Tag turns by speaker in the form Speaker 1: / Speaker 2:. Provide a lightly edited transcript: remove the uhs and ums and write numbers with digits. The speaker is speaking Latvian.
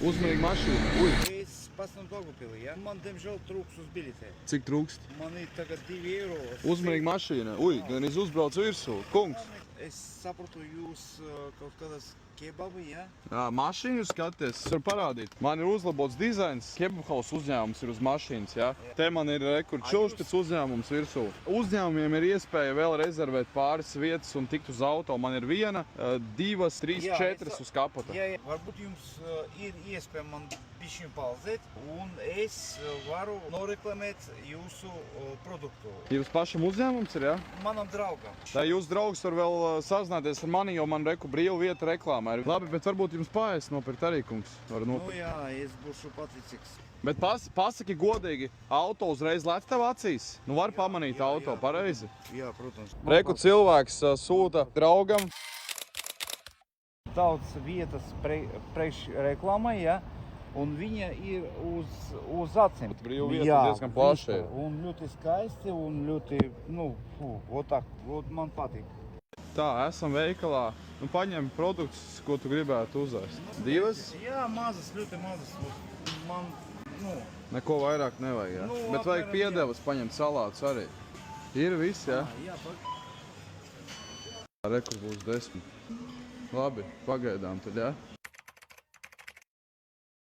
Speaker 1: Uzmanīgi mašīna. Ui.
Speaker 2: Es pats nav dogupili, ja? Man, diemžēl, trūks uz biļetē.
Speaker 1: Cik trūkst?
Speaker 2: Man ir tagad 2 eiro.
Speaker 1: Uzmanīgi mašīna. Ui, gan es uzbraucu virsū. Kungs.
Speaker 2: Es saprotu, jūs kaut kādas kebabi, ja?
Speaker 1: Jā, mašīnu jūs skaties, es varu parādīt. Man ir uzlabots dizains, Kebabhaus uzņēmums ir uz mašīnas, jā. Te man ir čūšpits uzņēmums virsū. Uzņēmumiem ir iespēja vēl rezervēt pāris vietas un tikt uz auto. Man ir 1, 2, 3, 4 uz kapota.
Speaker 2: Jā, varbūt jums ir iespēja man bišķiņu palzēt, un es varu noreklamēt jūsu produktu.
Speaker 1: Jūs pašam uzņēmums ir, jā?
Speaker 2: Manam draugam.
Speaker 1: Tā jūs draugs var vēl sazināties ar mani, jo man brīva vieta reklāmā ir. Labi, bet varbūt jums pāris nopirkt arī, kungs.
Speaker 2: Nu jā, es būšu paticīgs.
Speaker 1: Bet pasaki godīgi, auto uzreiz lec tev acīs? Nu var pamanīt auto, pareizi?
Speaker 2: Jā, protams.
Speaker 1: Reku cilvēks sūta draugam.
Speaker 2: Daudz vietas priekš reklāmai, ja? Un viņa ir uz acīm.
Speaker 1: Brīva vieta diezgan plaša ir.
Speaker 2: Un ļoti skaisti un ļoti, man patīk.
Speaker 1: Tā, esam veikalā. Nu, paņem produktus, ko tu gribētu uzēst. 2?
Speaker 2: Jā, mazas, ļoti mazas. Man,
Speaker 1: Neko vairāk nevajag, jā? Bet vajag piedevas paņemt salātus arī. Ir viss, jā?
Speaker 2: Jā,
Speaker 1: Reku būs 10. Labi, pagaidām tad, jā?